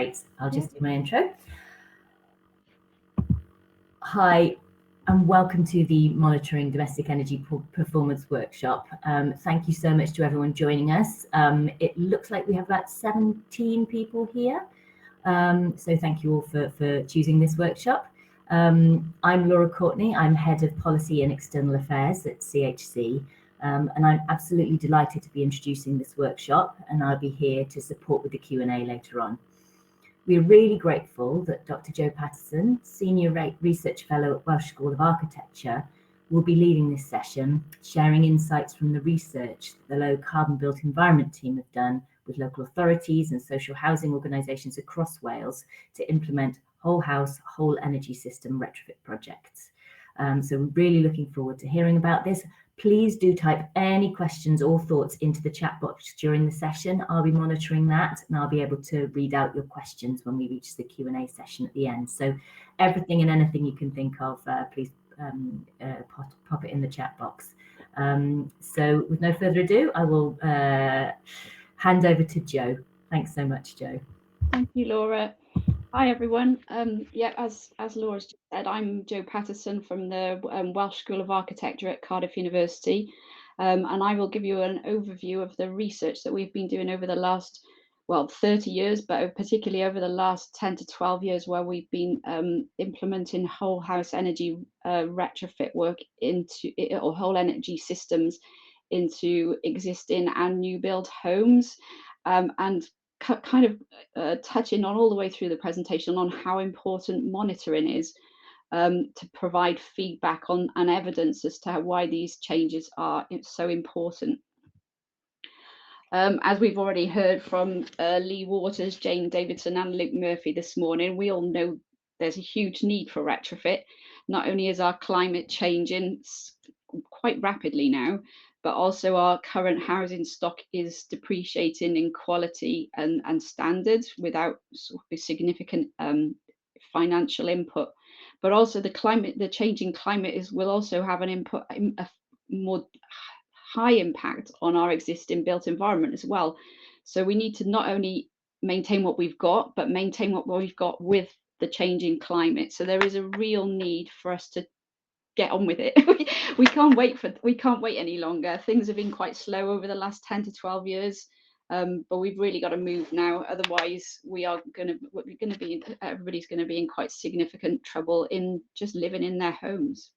Great. I'll just do my intro. Hi, and welcome to the Monitoring Domestic Energy Performance Workshop. Thank you so much to everyone joining us. It looks like we have about 17 people here. So thank you all for choosing this workshop. I'm Laura Courtney. I'm Head of Policy and External Affairs at CHC. And I'm absolutely delighted to be introducing this workshop, and I'll be here to support with the Q&A later on. We're really grateful that Dr. Jo Patterson, Senior Research Fellow at Welsh School of Architecture, will be leading this session, sharing insights from the research that the Low Carbon Built Environment team have done with local authorities and social housing organisations across Wales to implement whole house, whole energy system retrofit projects. So we're really looking forward to hearing about this. Please do type any questions or thoughts into the chat box during the session. I'll be monitoring that and I'll be able to read out your questions when we reach the Q&A session at the end. So everything and anything you can think of, please pop it in the chat box. So with no further ado, I will hand over to Jo. Thanks so much, Jo. Thank you, Laura. Hi, everyone. As Laura's just said, I'm Jo Patterson from the Welsh School of Architecture at Cardiff University, and I will give you an overview of the research that we've been doing over the last, 30 years, but particularly over the last 10 to 12 years, where we've been implementing whole house energy retrofit work or whole energy systems into existing and new build homes, and kind of touching on all the way through the presentation on how important monitoring is to provide feedback on and evidence as to why these changes are so important. As we've already heard from Lee Waters, Jane Davidson and Luke Murphy this morning, we all know there's a huge need for retrofit. Not only is our climate changing quite rapidly now, but also our current housing stock is depreciating in quality and standards without significant financial input. But also the changing climate will also have a more high impact on our existing built environment as well. So we need to not only maintain what we've got, but maintain what we've got with the changing climate. So there is a real need for us to get on with it. we can't wait any longer. Things have been quite slow over the last 10 to 12 years, but we've really got to move now. Otherwise, everybody's going to be in quite significant trouble in just living in their homes.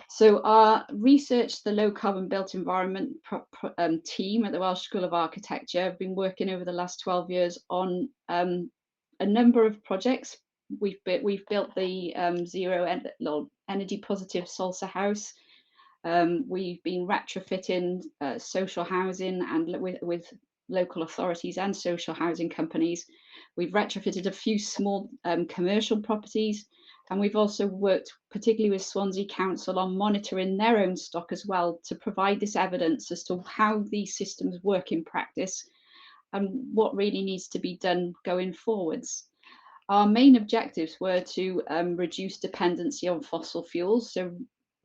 So our research, the Low Carbon Built Environment team at the Welsh School of Architecture, have been working over the last 12 years on a number of projects. We've built the zero energy positive Salsa house. We've been retrofitting social housing and with local authorities and social housing companies. We've retrofitted a few small commercial properties, and we've also worked particularly with Swansea Council on monitoring their own stock as well to provide this evidence as to how these systems work in practice and what really needs to be done going forwards. Our main objectives were to reduce dependency on fossil fuels, so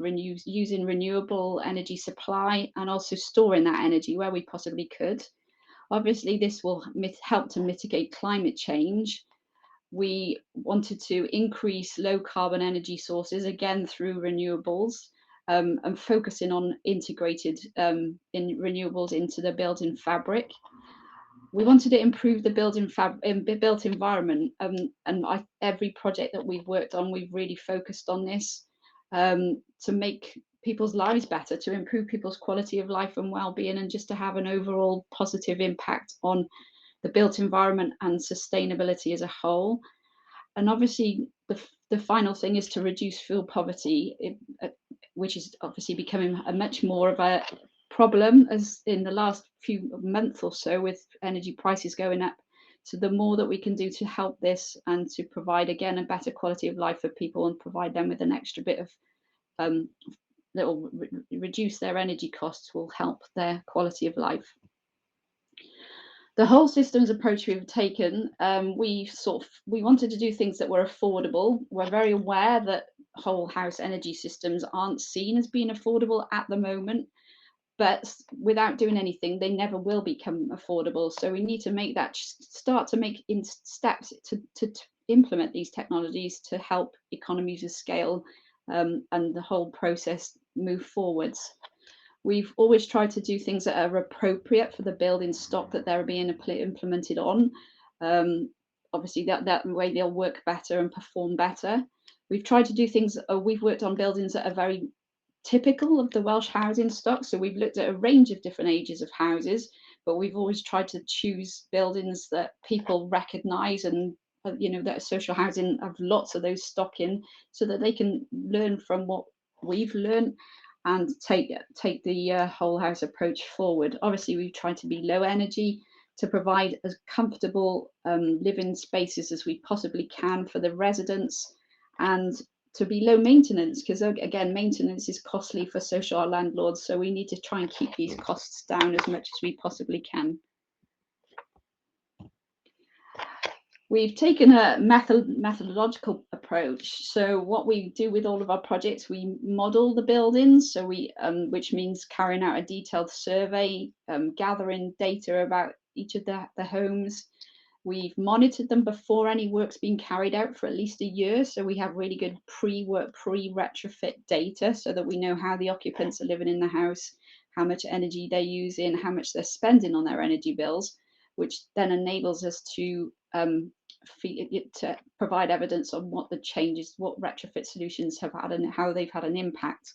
using renewable energy supply and also storing that energy where we possibly could. Obviously, this will help to mitigate climate change. We wanted to increase low carbon energy sources, again through renewables, and focusing on integrated in renewables into the building fabric. We wanted to improve the built environment, and every project that we've worked on, we've really focused on this to make people's lives better, to improve people's quality of life and well-being, and just to have an overall positive impact on the built environment and sustainability as a whole. And obviously, the final thing is to reduce fuel poverty, which is obviously becoming a much more of a problem as in the last few months or so with energy prices going up. So the more that we can do to help this and to provide again a better quality of life for people and provide them with an extra bit of that will reduce their energy costs will help their quality of life. The whole systems approach we've taken, we wanted to do things that were affordable. We're very aware that whole house energy systems aren't seen as being affordable at the moment. but without doing anything, they never will become affordable. So we need to make that start to make steps to implement these technologies to help economies of scale and the whole process move forwards. We've always tried to do things that are appropriate for the building stock that they're being implemented on. Obviously, that way they'll work better and perform better. We've tried to do things, we've worked on buildings that are very typical of the Welsh housing stock. So we've looked at a range of different ages of houses, but we've always tried to choose buildings that people recognise and that social housing have lots of those stock in, so that they can learn from what we've learned and take the whole house approach forward. Obviously, we've tried to be low energy to provide as comfortable living spaces as we possibly can for the residents, and to be low maintenance, because again, maintenance is costly for social landlords. So we need to try and keep these costs down as much as we possibly can. We've taken a methodological approach. So what we do with all of our projects, we model the buildings. So we, which means carrying out a detailed survey, gathering data about each of the homes. We've monitored them before any work's been carried out for at least a year. So we have really good pre-work, pre-retrofit data, so that we know how the occupants are living in the house, how much energy they're using, how much they're spending on their energy bills, which then enables us to provide evidence on what the changes, what retrofit solutions have had and how they've had an impact.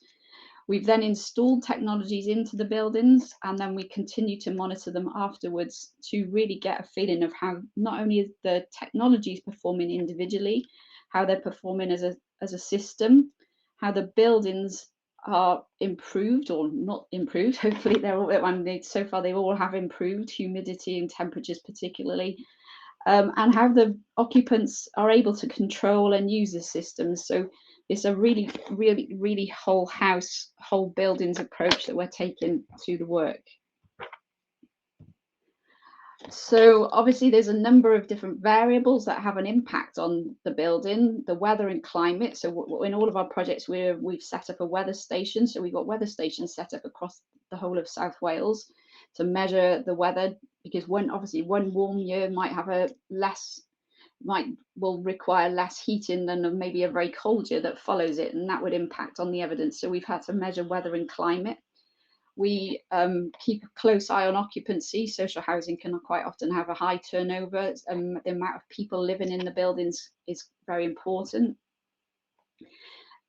We've then installed technologies into the buildings, and then we continue to monitor them afterwards to really get a feeling of how not only is the technologies performing individually, how they're performing as a system, how the buildings are improved or not improved. Hopefully they're all, so far they all have improved, humidity and temperatures particularly. And how the occupants are able to control and use the systems. So it's a really, really, really whole house, whole buildings approach that we're taking to the work. So obviously there's a number of different variables that have an impact on the building, the weather and climate. So in all of our projects, we've set up a weather station. So we've got weather stations set up across the whole of South Wales to measure the weather, because obviously one warm year might have will require less heating than maybe a very cold year that follows it, and that would impact on the evidence. So we've had to measure weather and climate. We keep a close eye on occupancy. Social housing can quite often have a high turnover. The amount of people living in the buildings is very important.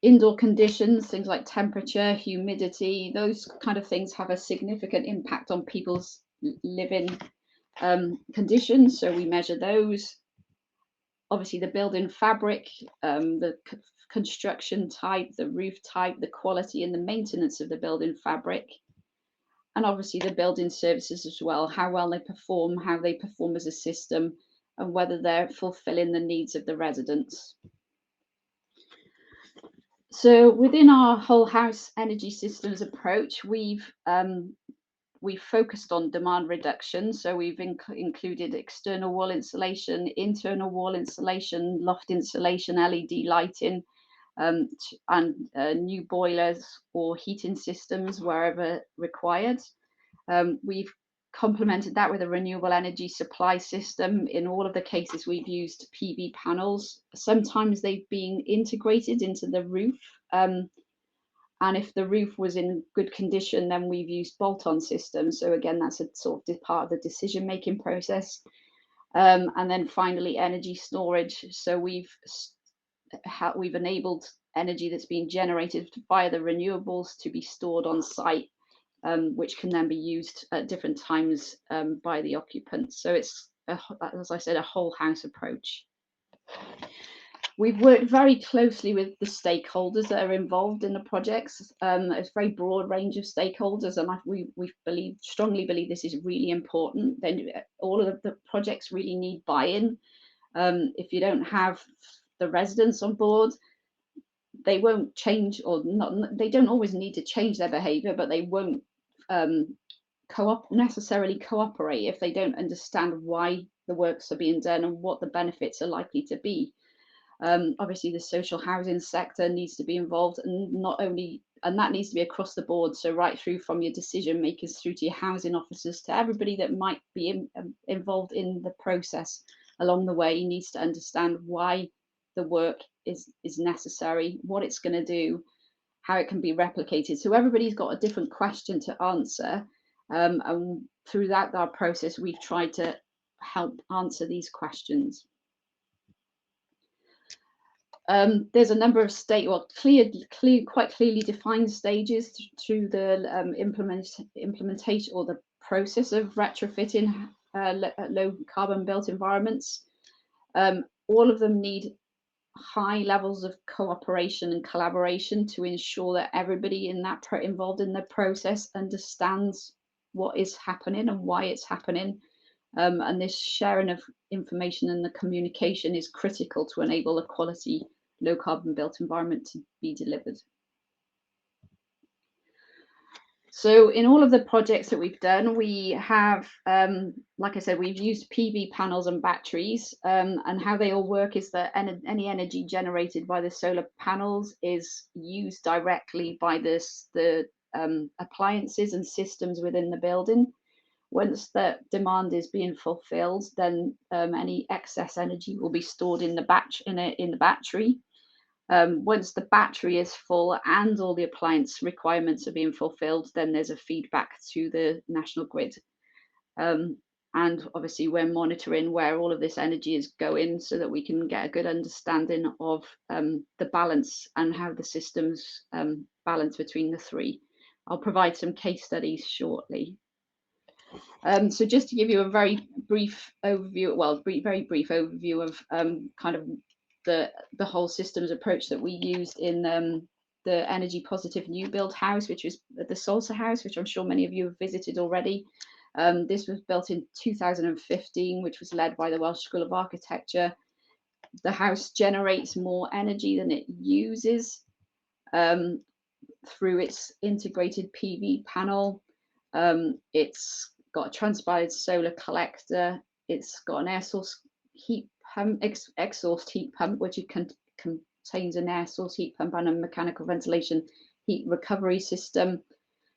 Indoor conditions, things like temperature, humidity, those kind of things have a significant impact on people's living conditions. So we measure those. Obviously, the building fabric, the construction type, the roof type, the quality and the maintenance of the building fabric. And obviously the building services as well, how well they perform, how they perform as a system, and whether they're fulfilling the needs of the residents. So within our whole house energy systems approach, we've focused on demand reduction. So we've included external wall insulation, internal wall insulation, loft insulation, LED lighting, and new boilers or heating systems wherever required. We've complemented that with a renewable energy supply system. In all of the cases, we've used PV panels. Sometimes they've been integrated into the roof. And if the roof was in good condition, then we've used bolt-on systems. So again, that's a sort of part of the decision-making process. And then finally, energy storage. So we've enabled energy that's being generated via the renewables to be stored on site, which can then be used at different times by the occupants. So it's, as I said, a whole house approach. We've worked very closely with the stakeholders that are involved in the projects. It's a very broad range of stakeholders, and we strongly believe this is really important. Then all of the projects really need buy-in. If you don't have the residents on board, they won't change, or not. They don't always need to change their behaviour, but they won't necessarily cooperate if they don't understand why the works are being done and what the benefits are likely to be. Obviously, the social housing sector needs to be involved, and that needs to be across the board. So right through from your decision makers through to your housing officers to everybody that might be involved in the process along the way needs to understand why the work is necessary, what it's going to do, how it can be replicated. So everybody's got a different question to answer. And throughout our process, we've tried to help answer these questions. There's a number of quite clearly defined stages through the implementation or the process of retrofitting low carbon built environments. All of them need high levels of cooperation and collaboration to ensure that everybody involved in the process understands what is happening and why it's happening. And this sharing of information and the communication is critical to enable a quality low carbon built environment to be delivered. So in all of the projects that we've done, we have, like I said, we've used PV panels and batteries, and how they all work is that any energy generated by the solar panels is used directly by the appliances and systems within the building. Once the demand is being fulfilled, then any excess energy will be stored in the battery. Once the battery is full and all the appliance requirements are being fulfilled, then there's a feedback to the national grid. And obviously we're monitoring where all of this energy is going so that we can get a good understanding of the balance and how the systems balance between the three. I'll provide some case studies shortly. So just to give you a very brief overview, very brief overview of kind of the whole systems approach that we used in the energy positive new build house, which is the Salsa house, which I'm sure many of you have visited already. This was built in 2015, which was led by the Welsh School of Architecture. The house generates more energy than it uses through its integrated PV panel. It's got a transpired solar collector. It's got an air source heat pump, exhaust heat pump, which contains an air source heat pump and a mechanical ventilation heat recovery system.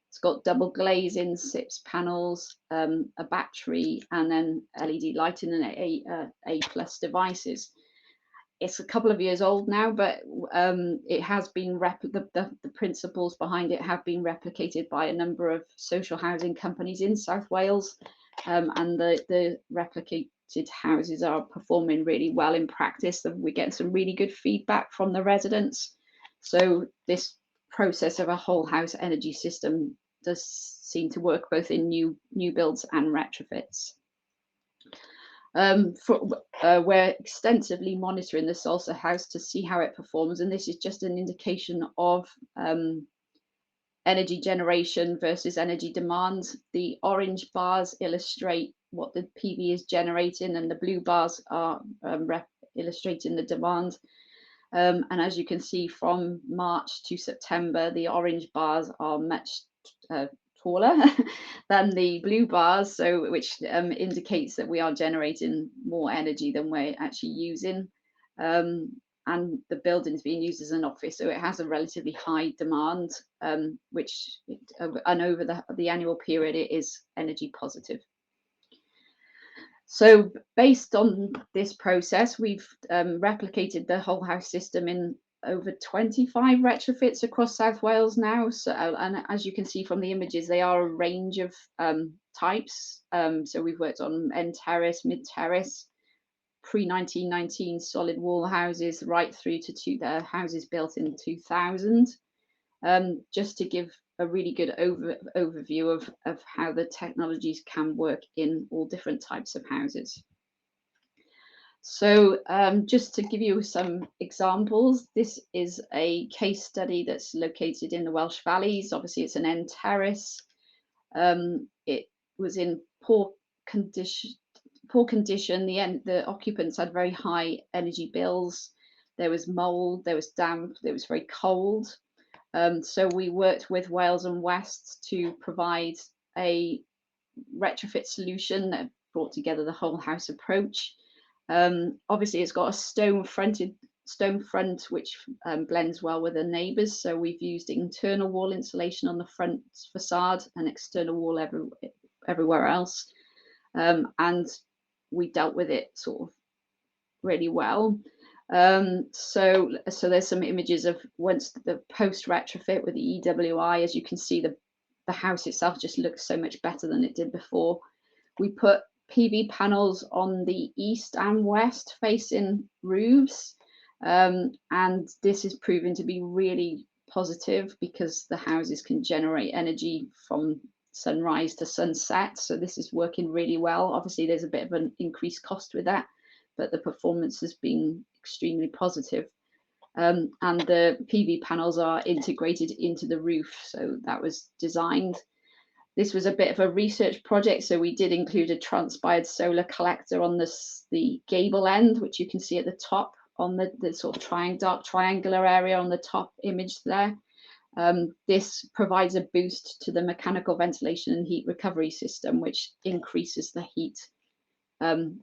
It's got double glazing, SIPS panels, a battery, and then LED lighting and A+ devices. It's a couple of years old now, but it has been the principles behind it have been replicated by a number of social housing companies in South Wales, and the replicated houses are performing really well in practice. We're getting some really good feedback from the residents. So this process of a whole house energy system does seem to work both in new builds and retrofits. We're extensively monitoring the Salsa house to see how it performs, and this is just an indication of energy generation versus energy demand. The orange bars illustrate what the PV is generating, and the blue bars are illustrating the demand. And as you can see, from March to September, the orange bars are much taller than the blue bars, so which indicates that we are generating more energy than we're actually using. And the building is being used as an office, so it has a relatively high demand, and over the annual period, it is energy positive. So based on this process, we've replicated the whole house system in over 25 retrofits across South Wales now. So, and as you can see from the images, they are a range of types. So we've worked on end terrace, mid terrace, pre-1919 solid wall houses, right through to the houses built in 2000. Just to give a really good overview of how the technologies can work in all different types of houses. So just to give you some examples, this is a case study that's located in the Welsh Valleys. Obviously, it's an end terrace. It was in poor condition. The occupants had very high energy bills. There was mold, there was damp, it was very cold. So we worked with Wales and West to provide a retrofit solution that brought together the whole house approach. Obviously, it's got a stone fronted stone front, which blends well with the neighbours. So we've used internal wall insulation on the front facade and external wall everywhere else. And we dealt with it sort of really well. So there's some images of once the post retrofit with the EWI. As you can see, the house itself just looks so much better than it did before. We put PV panels on the east and west facing roofs, and this is proven to be really positive because the houses can generate energy from sunrise to sunset. So this is working really well. Obviously, there's a bit of an increased cost with that, but the performance has been extremely positive. And the PV panels are integrated into the roof. So that was designed. This was a bit of a research project, so we did include a transpired solar collector on the gable end, which you can see at the top on the sort of dark triangular area on the top image there. This provides a boost to the mechanical ventilation and heat recovery system, which increases the heat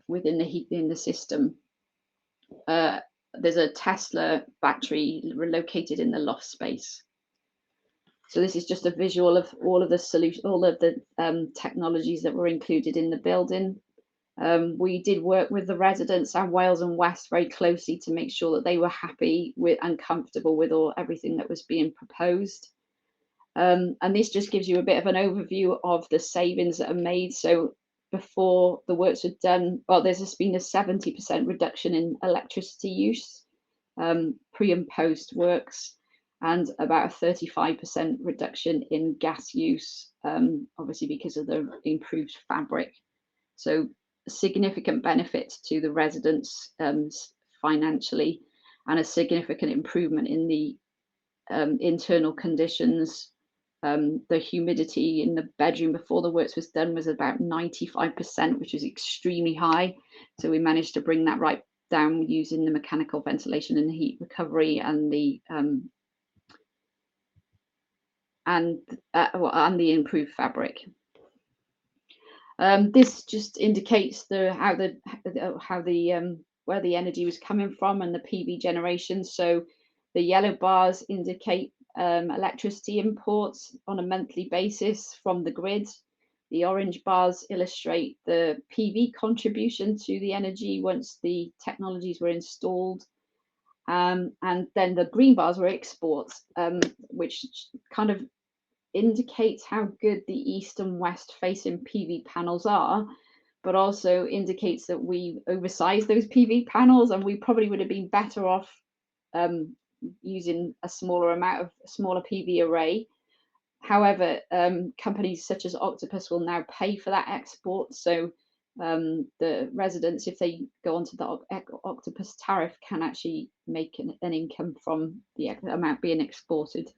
within the system. There's a Tesla battery located in the loft space. So this is just a visual of all of the technologies that were included in the building. We did work with the residents and Wales and West very closely to make sure that they were happy with and comfortable with everything that was being proposed. And this just gives you a bit of an overview of the savings that are made. So before the works were done, well, there's just been a 70% reduction in electricity use, pre and post works, and about a 35% reduction in gas use, obviously because of the improved fabric. So significant benefits to the residents financially, and a significant improvement in the internal conditions. The humidity in the bedroom before the works was done was about 95%, which is extremely high. So we managed to bring that right down using the mechanical ventilation and heat recovery and the improved fabric. This just indicates where the energy was coming from and the PV generation. So the yellow bars indicate electricity imports on a monthly basis from the grid. The orange bars illustrate the PV contribution to the energy once the technologies were installed. And then the green bars were exports, which kind of indicates how good the east and west facing PV panels are, but also indicates that we oversized those PV panels and we probably would have been better off using a smaller PV array. However, companies such as Octopus will now pay for that export. So the residents, if they go onto the Octopus tariff, can actually make an income from the amount being exported.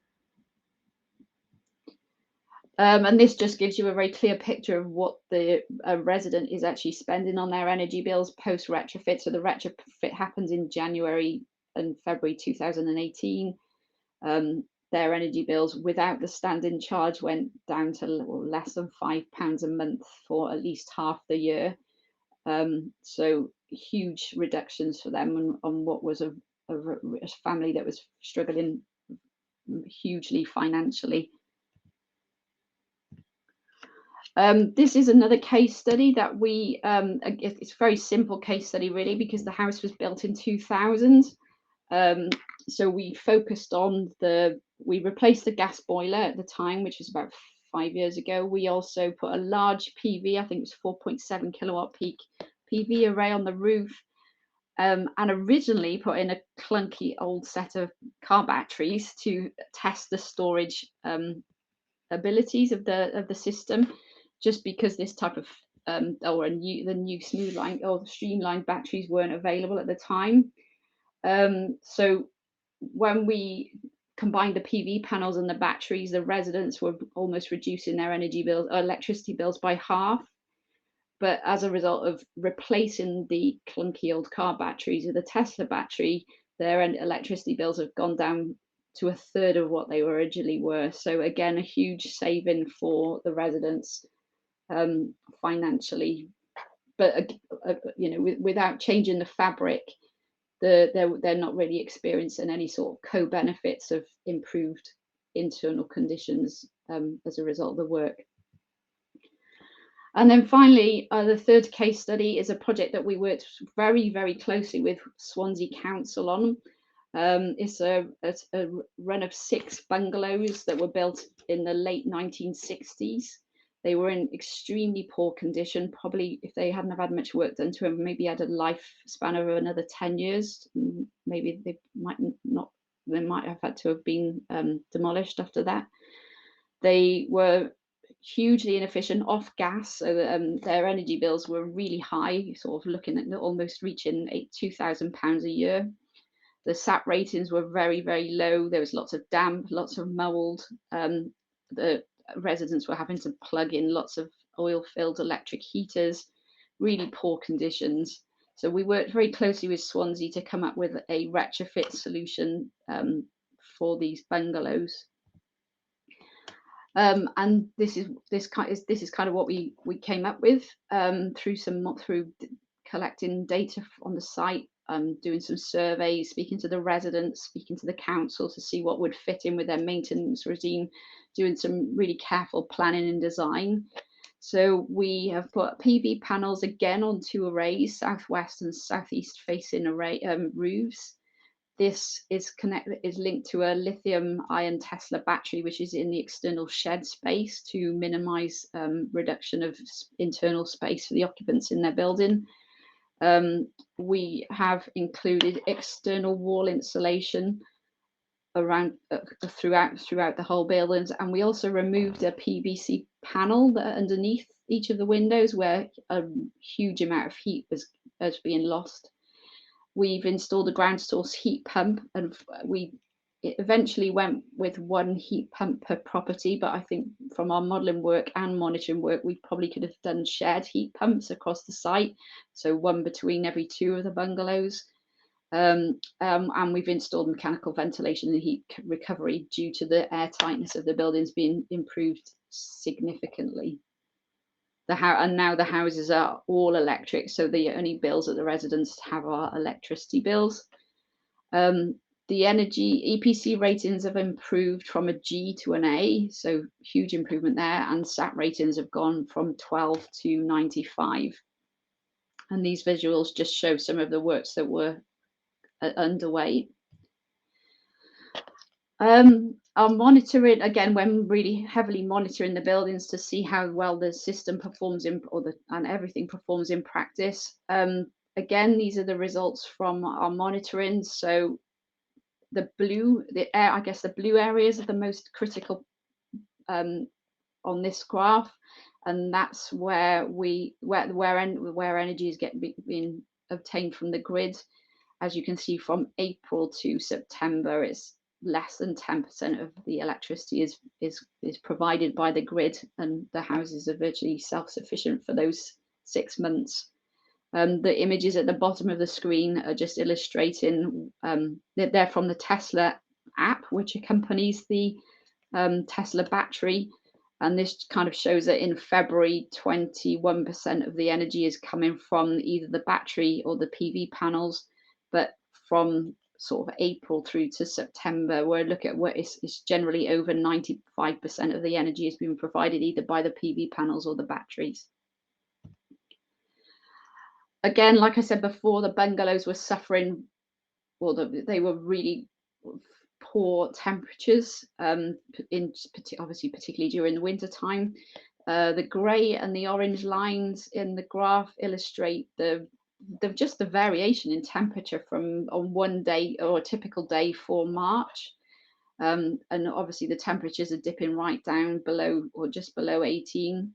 And this just gives you a very clear picture of what the resident is actually spending on their energy bills post retrofit. So the retrofit happens in January and February 2018. Their energy bills without the standing charge went down to less than £5 a month for at least half the year. So huge reductions for them on what was a family that was struggling hugely financially. This is another case study that we, it's a very simple case study really, because the house was built in 2000. So we focused on we replaced the gas boiler at the time, which was about 5 years ago. We also put a large PV, I think it was 4.7 kilowatt peak PV array on the roof, and originally put in a clunky old set of car batteries to test the storage abilities of the system, just because this type of the new smoothline or streamlined batteries weren't available at the time. So when we combined the PV panels and the batteries, the residents were almost reducing their energy bills or electricity bills by half. But as a result of replacing the clunky old car batteries with a Tesla battery, their electricity bills have gone down to a third of what they originally were. So again, a huge saving for the residents financially, but without changing the fabric, they're not really experiencing any sort of co-benefits of improved internal conditions as a result of the work. And then finally, the third case study is a project that we worked very, very closely with Swansea Council on. It's a run of 6 bungalows that were built in the late 1960s. They were in extremely poor condition. Probably if they hadn't have had much work done to them, maybe had a lifespan of another 10 years. Maybe they might have had to have been demolished after that. They were hugely inefficient, off gas, so their energy bills were really high, sort of looking at almost reaching £2,000 a year. The SAP ratings were very, very low. There was lots of damp, lots of mold. The residents were having to plug in lots of oil-filled electric heaters, really poor conditions. So we worked very closely with Swansea to come up with a retrofit solution for these bungalows. And this is kind of what we came up with through collecting data on the site, doing some surveys, speaking to the residents, speaking to the council to see what would fit in with their maintenance regime, doing some really careful planning and design. So we have put PV panels again on 2 arrays, southwest and southeast facing array roofs. This is linked to a lithium-ion Tesla battery, which is in the external shed space to minimize reduction of internal space for the occupants in their building. We have included external wall insulation around throughout the whole buildings, and we also removed a PVC panel underneath each of the windows where a huge amount of heat was being lost. We've installed a ground source heat pump, and we eventually went with 1 heat pump per property, but I think from our modelling work and monitoring work, we probably could have done shared heat pumps across the site, so 1 between every 2 of the bungalows. And we've installed mechanical ventilation and heat recovery due to the air tightness of the buildings being improved significantly. And now the houses are all electric, so the only bills that the residents have are electricity bills. The energy EPC ratings have improved from a G to an A, so huge improvement there, and SAT ratings have gone from 12 to 95. And these visuals just show some of the works that were underway. Our monitoring, again, when really heavily monitoring the buildings to see how well the system performs and everything performs in practice. Again, these are the results from our monitoring. So the blue areas are the most critical on this graph, and that's where energy is being obtained from the grid. As you can see, from April to September, it's less than 10% of the electricity is provided by the grid, and the houses are virtually self-sufficient for those 6 months. The images at the bottom of the screen are just illustrating, they're from the Tesla app, which accompanies the Tesla battery. And this kind of shows that in February, 21% of the energy is coming from either the battery or the PV panels. But from sort of April through to September, we're looking at what is generally over 95% of the energy has been provided either by the PV panels or the batteries. Again, like I said before, the bungalows were suffering, they were really poor temperatures, obviously particularly during the winter time. The grey and the orange lines in the graph illustrate just the variation in temperature from on one day or a typical day for March. And obviously the temperatures are dipping right down below or just below 18.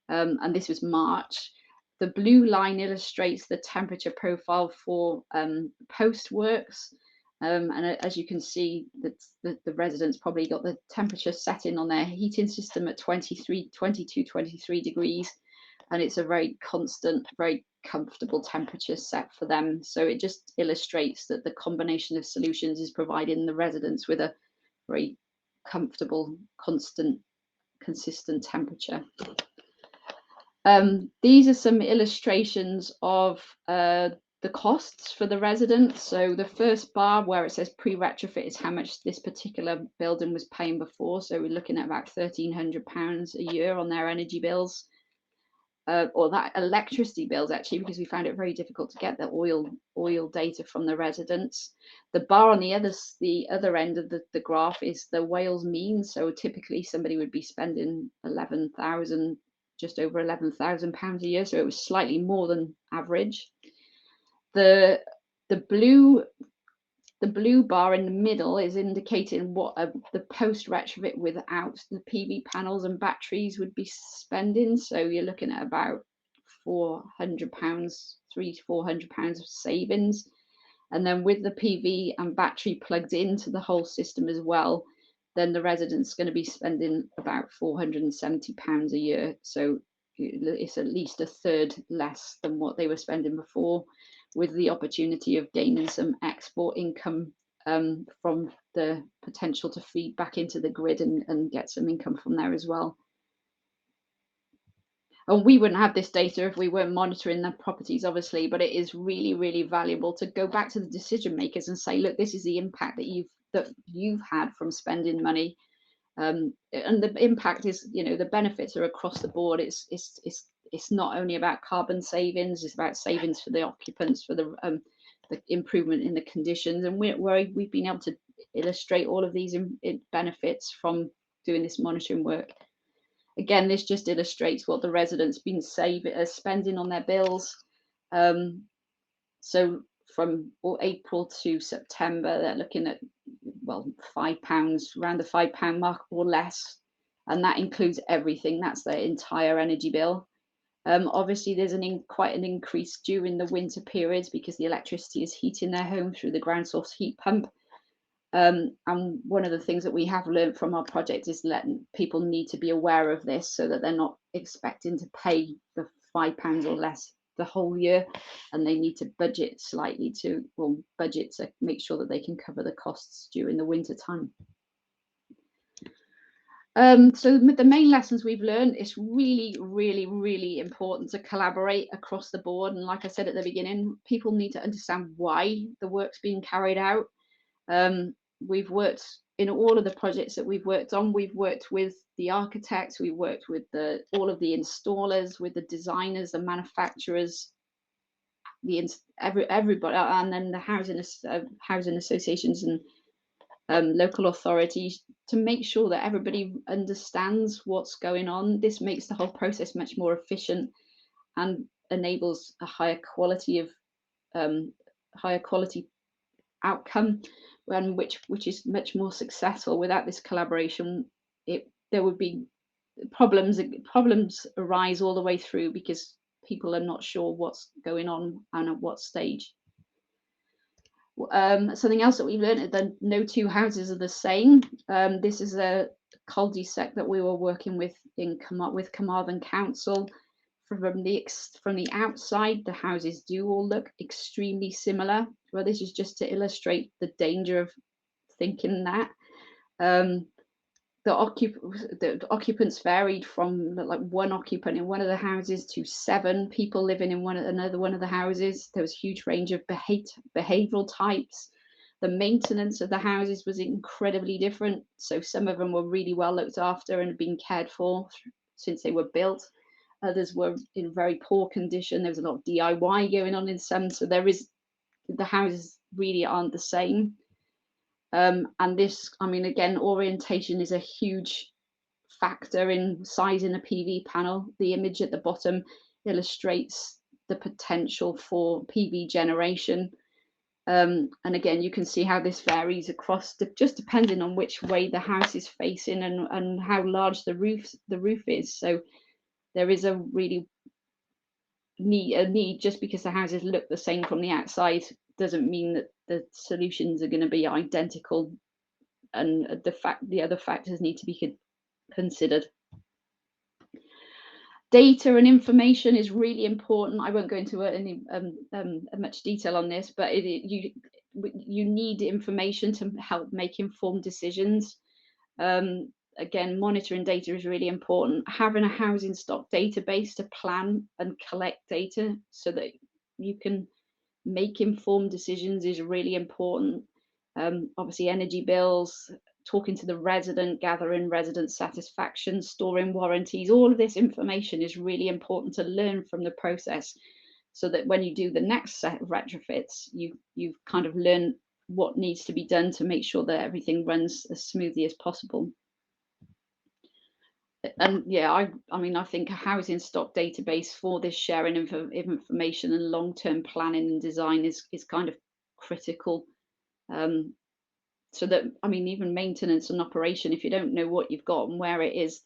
And this was March. The blue line illustrates the temperature profile for post works. And as you can see, the residents probably got the temperature setting on their heating system at 22, 23 degrees. And it's a very constant, very comfortable temperature set for them. So it just illustrates that the combination of solutions is providing the residents with a very comfortable, consistent temperature. These are some illustrations of the the costs for the residents. So the first bar where it says pre-retrofit is how much this particular building was paying before. So we're looking at about £1,300 a year on their energy bills, or that electricity bills actually, because we found it very difficult to get the oil data from the residents. The bar on the other end of the graph is the Wales mean. So typically somebody would be spending just over £11,000 a year. So it was slightly more than average. The blue bar in the middle is indicating what the post retrofit without the PV panels and batteries would be spending. So you're looking at about £300 to £400 of savings. And then with the PV and battery plugged into the whole system as well, then the resident's going to be spending about £470 a year. So it's at least a third less than what they were spending before, with the opportunity of gaining some export income from the potential to feed back into the grid and get some income from there as well. And we wouldn't have this data if we weren't monitoring the properties, obviously, but it is really, really valuable to go back to the decision makers and say, look, this is the impact that you've had from spending money. And the impact is, the benefits are across the board. It's not only about carbon savings, it's about savings for the occupants, for the improvement in the conditions. And we've been able to illustrate all of these benefits from doing this monitoring work. Again, this just illustrates what the residents been spending on their bills. So from April to September, they're looking at, well, £5, around the £5 mark or less. And that includes everything. That's their entire energy bill. Obviously, there's quite an increase during the winter periods because the electricity is heating their home through the ground source heat pump. And one of the things that we have learned from our project is letting people need to be aware of this so that they're not expecting to pay the £5 or less the whole year, and they need to budget slightly to make sure that they can cover the costs during the winter time. So the main lessons we've learned, it's really, really, really important to collaborate across the board. And like I said at the beginning, people need to understand why the work's being carried out. We've worked in all of the projects that we've worked on. We've worked with the architects, we've worked with all of the installers, with the designers, the manufacturers, everybody, and then the housing associations and local authorities, to make sure that everybody understands what's going on. This makes the whole process much more efficient and enables a higher quality outcome, which is much more successful. Without this collaboration, there would be problems arise all the way through because people are not sure what's going on and at what stage. Something else that we've learned is that no two houses are the same. This is a cul-de-sac that we were working with with Carmarthen Council. From the outside, the houses do all look extremely similar. Well, this is just to illustrate the danger of thinking that. The occupants varied from like one occupant in one of the houses to 7 people living in another one of the houses. There was a huge range of behavioral types. The maintenance of the houses was incredibly different. So some of them were really well looked after and had been cared for since they were built. Others were in very poor condition. There was a lot of DIY going on in some. So the houses really aren't the same. And this, again, orientation is a huge factor in sizing a PV panel. The image at the bottom illustrates the potential for PV generation. And again, you can see how this varies across, just depending on which way the house is facing and how large the roof is. So there is a really need, just because the houses look the same from the outside doesn't mean that the solutions are going to be identical, and the other factors need to be considered. Data and information is really important. I won't go into any much detail on this, but you need information to help make informed decisions. Again, monitoring data is really important. Having a housing stock database to plan and collect data so that you can make informed decisions is really important. Obviously, energy bills, talking to the resident, gathering resident satisfaction, storing warranties, all of this information is really important to learn from the process, so that when you do the next set of retrofits, you've kind of learned what needs to be done to make sure that everything runs as smoothly as possible. And yeah, I mean, I think a housing stock database for this sharing of information and long-term planning and design is kind of critical. Um, so that, I mean, even maintenance and operation, if you don't know what you've got and where it is,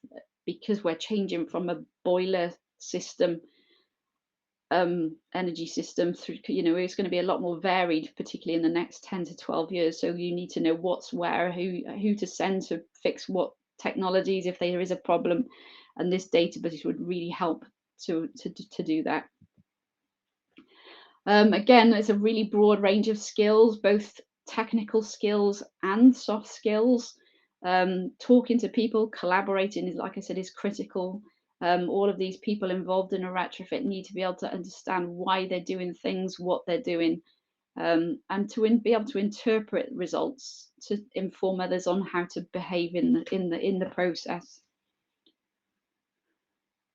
because we're changing from a boiler system, energy system through, it's going to be a lot more varied, particularly in the next 10 to 12 years. So you need to know what's where, who to send to fix what technologies if there is a problem, and this database would really help to do that. Again, it's a really broad range of skills, both technical skills and soft skills. Talking to people, collaborating is, like I said, is critical. All of these people involved in a retrofit need to be able to understand why they're doing things, what they're doing, and to be able to interpret results to inform others on how to behave in the process.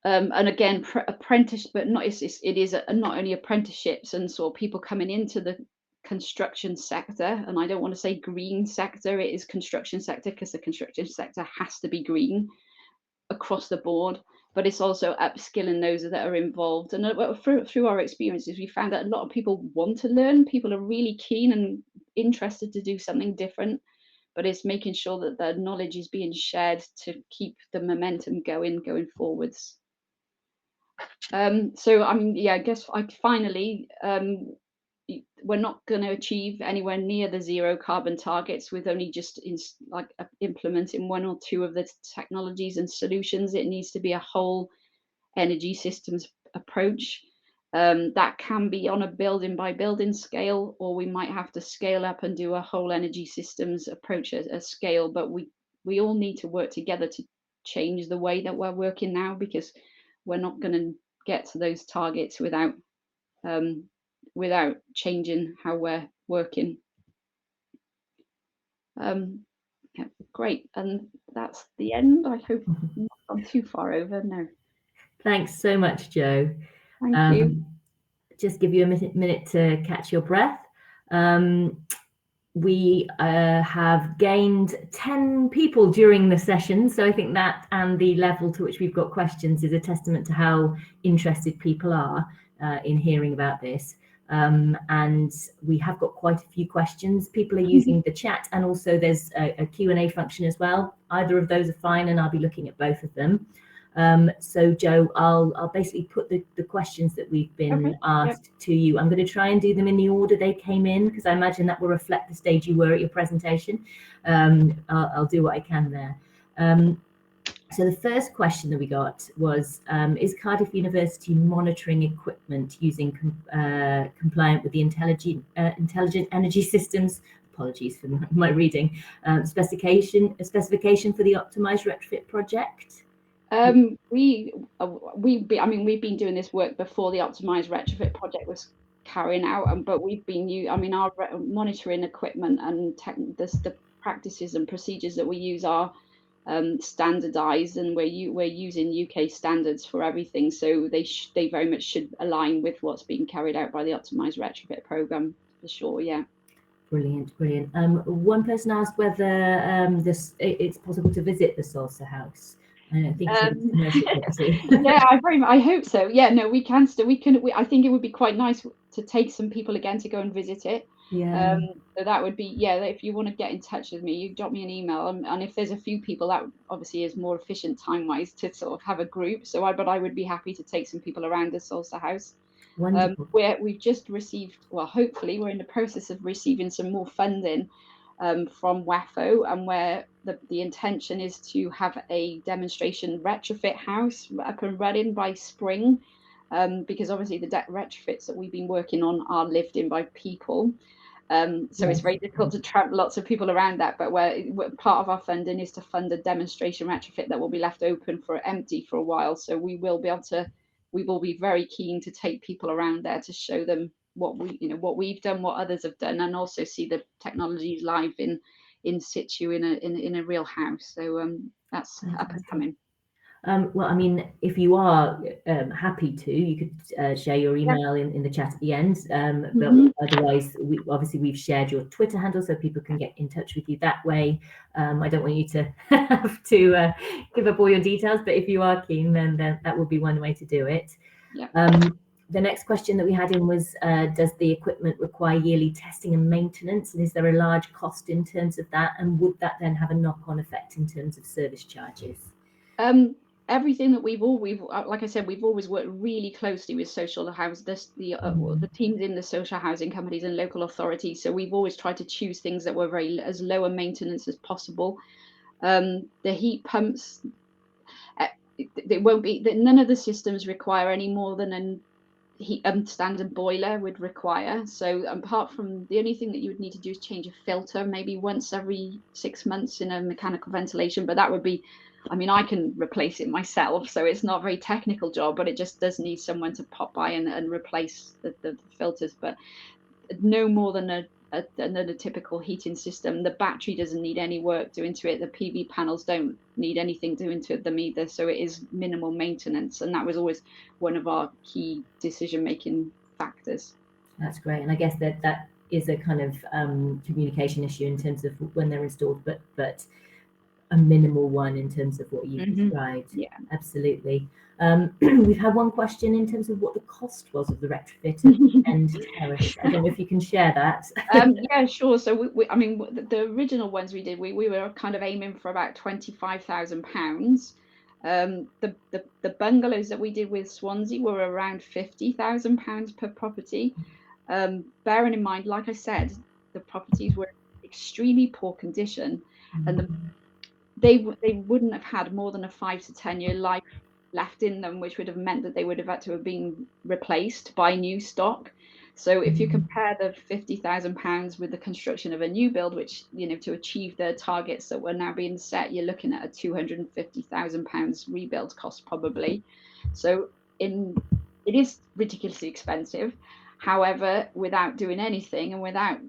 And again, apprentice, but not it is not only apprenticeships and sort of people coming into the construction sector. And I don't want to say green sector; it is construction sector, because the construction sector has to be green across the board. But it's also upskilling those that are involved. And through our experiences, we found that a lot of people want to learn. People are really keen and interested to do something different. But it's making sure that the knowledge is being shared to keep the momentum going forwards. So I mean, yeah, I guess finally, we're not going to achieve anywhere near the zero carbon targets with only just implementing one or two of the technologies and solutions. It needs to be a whole energy systems approach. That can be on a building by building scale, or we might have to scale up and do a whole energy systems approach at a scale. But we all need to work together to change the way that we're working now, because we're not going to get to those targets without changing how we're working. Yeah, great, and that's the end. I hope I'm not gone too far over. No. Thanks so much, Jo. Thank you. Just give you a minute to catch your breath. We have gained 10 people during the session, so I think that, and the level to which we've got questions, is a testament to how interested people are in hearing about this. And we have got quite a few questions. People are using the chat, and also there's a Q&A function as well. Either of those are fine, and I'll be looking at both of them. So Jo, I'll basically put the questions that we've been asked to you. I'm going to try and do them in the order they came in, because I imagine that will reflect the stage you were at your presentation. I'll do what I can there. So the first question that we got was, is Cardiff University monitoring equipment using compliant with the intelligent energy systems, apologies for my reading, specification for the optimized retrofit project? We've been doing this work before the optimized retrofit project was carrying out, but we've been our monitoring equipment and the practices and procedures that we use are standardized, and we're using UK standards for everything, so they very much should align with what's being carried out by the optimized retrofit program, for sure. Yeah. Brilliant. One person asked whether it's possible to visit the Salsa House. I think it's commercial property. Yeah, I hope so. Yeah, no, we can still. I think it would be quite nice to take some people again to go and visit it. Yeah. So that would be, yeah. If you want to get in touch with me, you drop me an email, and if there's a few people, that obviously is more efficient time-wise to sort of have a group. But I would be happy to take some people around the Salsa House. Wonderful. We've just received, well, hopefully we're in the process of receiving some more funding from WAFO, and where the intention is to have a demonstration retrofit house up and running by spring, because obviously the retrofits that we've been working on are lived in by people. So yes, it's very difficult to trap lots of people around that, but part of our funding is to fund a demonstration retrofit that will be left open empty for a while. So we will be very keen to take people around there to show them what we've done, what others have done, and also see the technologies live in situ in a real house. So that's up and coming. Well, I mean, if you are happy to, you could share your email in the chat at the end. But otherwise, we've shared your Twitter handle so people can get in touch with you that way. I don't want you to have to give up all your details, but if you are keen, then that would be one way to do it. Yeah. The next question that we had in was, does the equipment require yearly testing and maintenance? And is there a large cost in terms of that? And would that then have a knock-on effect in terms of service charges? Everything that we've like I said, we've always worked really closely with social housing, the teams in the social housing companies and local authorities. So we've always tried to choose things that were as low a maintenance as possible. The heat pumps, they won't be. None of the systems require any more than a standard boiler would require. So apart from, the only thing that you would need to do is change a filter maybe once every 6 months in a mechanical ventilation, but that would be, I mean, I can replace it myself, so it's not a very technical job, but it just does need someone to pop by and replace the filters, but no more than another typical heating system. The battery doesn't need any work doing to it. The PV panels don't need anything doing to them either. So it is minimal maintenance. And that was always one of our key decision-making factors. That's great. And I guess that is a kind of communication issue in terms of when they're installed, but a minimal one in terms of what you've described. Yeah, absolutely. We've had one question in terms of what the cost was of the retrofit and terrace. I don't know if you can share that. Yeah, sure. So I mean, the original ones we did, we were kind of aiming for about £25,000. The bungalows that we did with Swansea were around £50,000 per property. Bearing in mind, like I said, the properties were in extremely poor condition, and they wouldn't have had more than a 5 to 10 year life left in them, which would have meant that they would have had to have been replaced by new stock. So if you compare the £50,000 with the construction of a new build, which, to achieve the targets that were now being set, you're looking at a £250,000 rebuild cost probably. So it is ridiculously expensive. However, without doing anything and without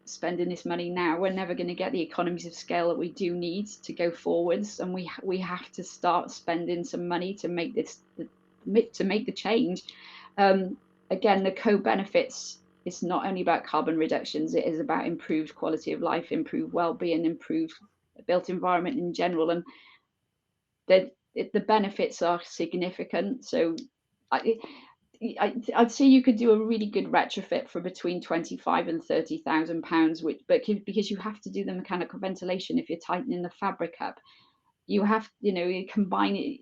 spending this money now, we're never going to get the economies of scale that we do need to go forwards, and we have to start spending some money to make the change. Again, the co-benefits, it's not only about carbon reductions, it is about improved quality of life, improved well-being, improved built environment in general, and the benefits are significant. So I'd say you could do a really good retrofit for between £25,000 and £30,000, but because you have to do the mechanical ventilation, if you're tightening the fabric up, you have, you combine it.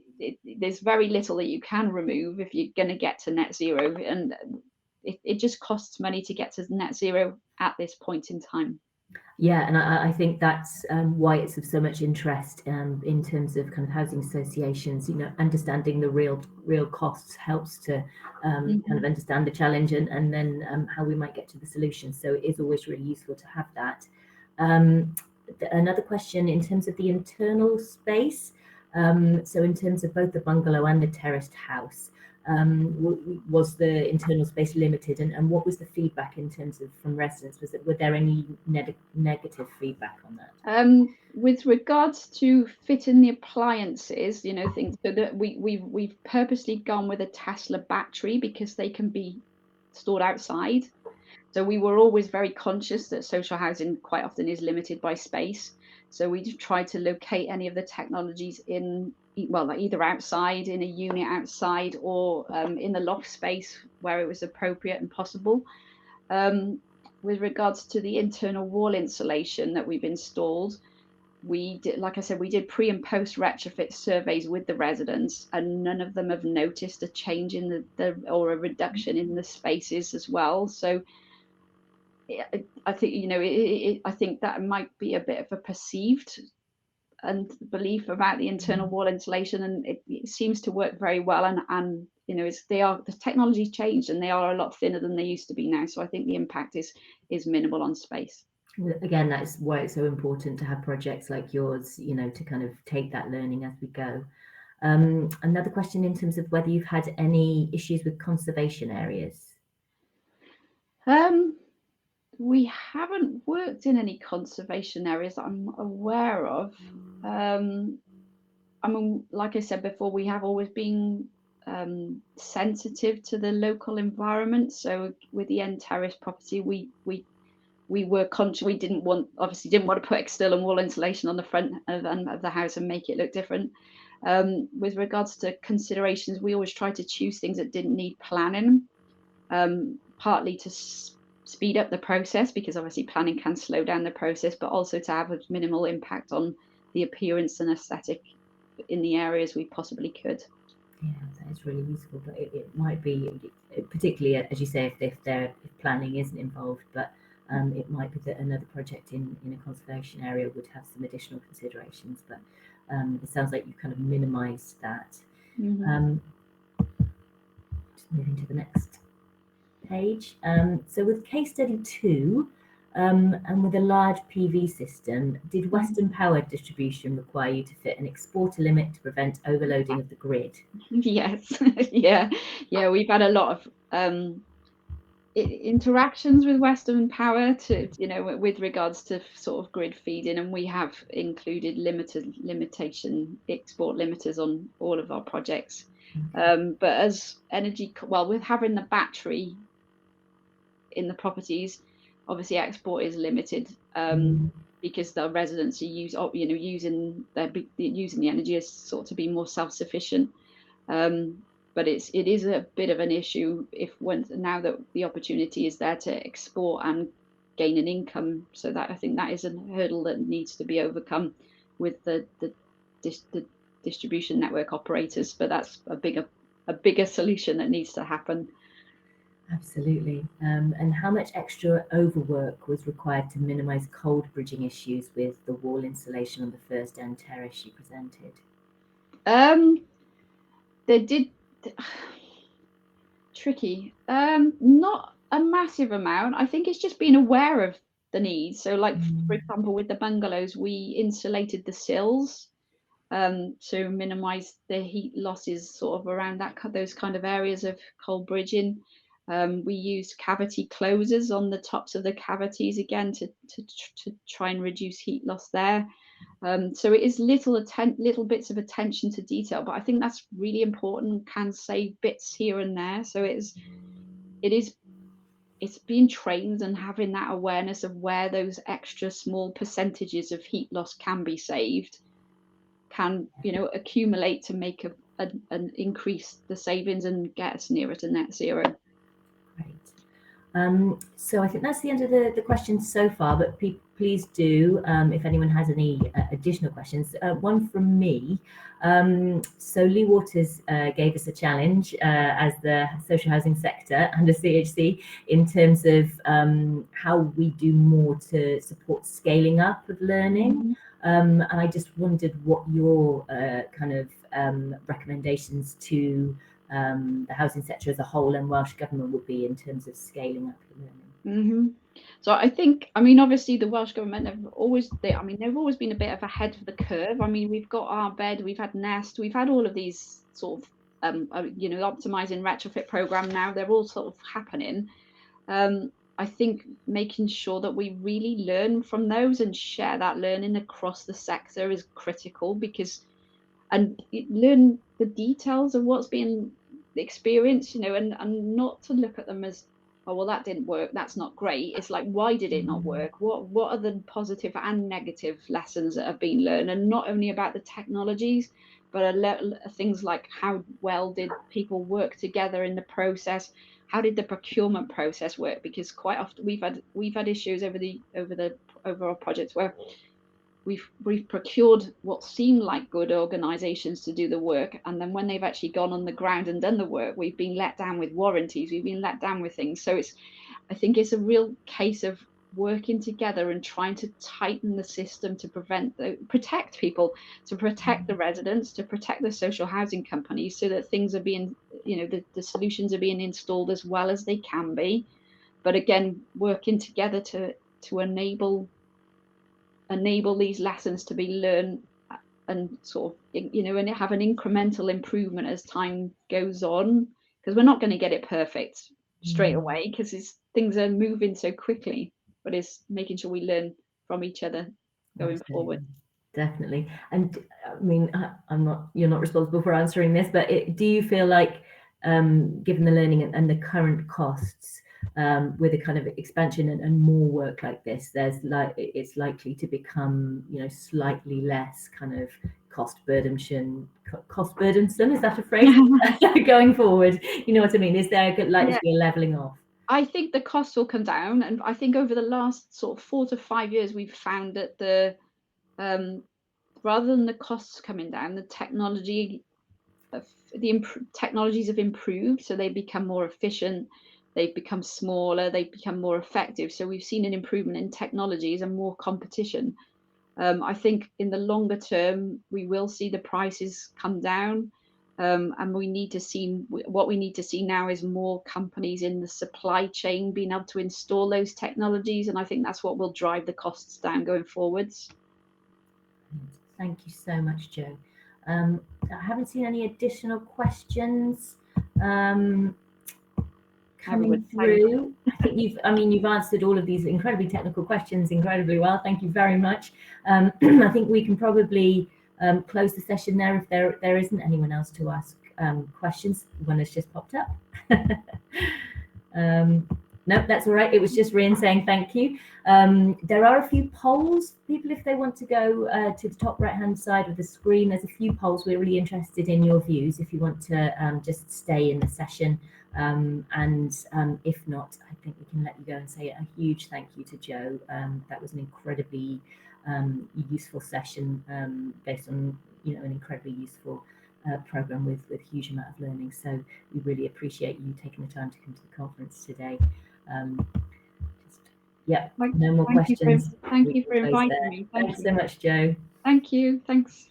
There's very little that you can remove if you're going to get to net zero, and it just costs money to get to net zero at this point in time. Yeah, and I think that's why it's of so much interest in terms of kind of housing associations. Understanding the real costs helps to kind of understand the challenge and then how we might get to the solution. So it is always really useful to have that. Another question in terms of the internal space. So in terms of both the bungalow and the terraced house, was the internal space limited, and what was the feedback in terms of from residents? Were there any negative feedback on that? With regards to fitting the appliances, things, so that we've purposely gone with a Tesla battery because they can be stored outside. So we were always very conscious that social housing quite often is limited by space. So we tried to locate any of the technologies either outside in a unit outside or in the loft space where it was appropriate and possible. With regards to the internal wall insulation that we've installed, we did, like I said, we did pre and post retrofit surveys with the residents, and none of them have noticed a change in or a reduction in the spaces as well. So I think, I think that might be a bit of a perceived and belief about the internal wall insulation, and it seems to work very well. And the technology's changed, and they are a lot thinner than they used to be now. So I think the impact is minimal on space. Again, that's why it's so important to have projects like yours, to kind of take that learning as we go. Another question in terms of whether you've had any issues with conservation areas. We haven't worked in any conservation areas that I'm aware of. I mean, like I said before, we have always been sensitive to the local environment. So with the end terrace property, we were conscious. We obviously didn't want to put external wall insulation on the front of the house and make it look different. With regards to considerations, we always tried to choose things that didn't need planning, partly to speed up the process, because obviously planning can slow down the process, but also to have a minimal impact on the appearance and aesthetic in the areas we possibly could. Yeah, that is really useful, but it might be, particularly as you say, if planning isn't involved, but it might be that another project in a conservation area would have some additional considerations, but it sounds like you kind of minimised that. Mm-hmm. Just moving to the next page. So with case study 2, and with a large PV system, did Western Power distribution require you to fit an exporter limit to prevent overloading of the grid? Yes, yeah, we've had a lot of interactions with Western Power with regards to sort of grid feeding, and we have included limitation export limiters on all of our projects. But as with having the battery in the properties, obviously export is limited, because the residents are using the energy as sort to be more self-sufficient. But it is a bit of an issue now that the opportunity is there to export and gain an income. So that, I think that is a hurdle that needs to be overcome with the distribution network operators. But that's a bigger solution that needs to happen. Absolutely. And how much extra overwork was required to minimise cold bridging issues with the wall insulation on the first end terrace you presented? They did tricky. Not a massive amount. I think it's just being aware of the needs. So, like for example, with the bungalows, we insulated the sills to minimise the heat losses sort of around those kind of areas of cold bridging. We used cavity closers on the tops of the cavities again to try and reduce heat loss there. So it is little bits of attention to detail, but I think that's really important. Can save bits here and there. So it's being trained and having that awareness of where those extra small percentages of heat loss can be saved, can accumulate to make an increase the savings and get us nearer to net zero. Great. So I think that's the end of the questions so far, but please do, if anyone has any additional questions. One from me. So Lee Waters gave us a challenge as the social housing sector and the CHC in terms of how we do more to support scaling up of learning. And I just wondered what your kind of recommendations to the housing sector as a whole and Welsh Government would be in terms of scaling up the learning. So I think, obviously the Welsh Government they've always been a bit of ahead of the curve. We've got our bed, we've had Nest, we've had all of these sort of optimising retrofit programme now. They're all sort of happening. I think making sure that we really learn from those and share that learning across the sector is critical, and learn the details of what's being experienced, and not to look at them as, oh, well, that didn't work, that's not great. It's like, why did it not work? What are the positive and negative lessons that have been learned? And not only about the technologies, but things like how well did people work together in the process? How did the procurement process work? Because quite often we've had issues over our projects where we've procured what seemed like good organisations to do the work, and then when they've actually gone on the ground and done the work, we've been let down with warranties, we've been let down with things. So I think it's a real case of working together and trying to tighten the system to protect people, to protect the residents, to protect the social housing companies, so that things are being, the solutions are being installed as well as they can be. But again, working together to enable these lessons to be learned, and sort of, and have an incremental improvement as time goes on, because we're not going to get it perfect straight away, because things are moving so quickly, but it's making sure we learn from each other going forward. Definitely. And I mean, you're not responsible for answering this, but do you feel like, given the learning and the current costs, with a kind of expansion and more work like this, it's likely to become, slightly less kind of cost burdensome, is that a phrase? Going forward, you know what I mean? Is there likely to be a leveling off? I think the costs will come down, and I think over the last sort of 4 to 5 years, we've found that rather than the costs coming down, the technologies have improved, so they become more efficient, they've become smaller, they've become more effective. So we've seen an improvement in technologies and more competition. I think in the longer term, we will see the prices come down. And what we need to see now is more companies in the supply chain being able to install those technologies. And I think that's what will drive the costs down going forwards. Thank you so much, Jo. I haven't seen any additional questions coming through. I think you've answered all of these incredibly technical questions incredibly well. Thank you very much. I think we can probably close the session there if there isn't anyone else to ask questions. One has just popped up. No, that's all right. It was just Rian saying thank you. There are a few polls, people, if they want to go to the top right-hand side of the screen, there's a few polls. We're really interested in your views if you want to just stay in the session. If not, I think we can let you go and say a huge thank you to Jo. That was an incredibly useful session based on an incredibly useful program with a huge amount of learning. So we really appreciate you taking the time to come to the conference today. No more questions. Thank you for inviting me. Thanks so much, Jo. Thank you. Thanks.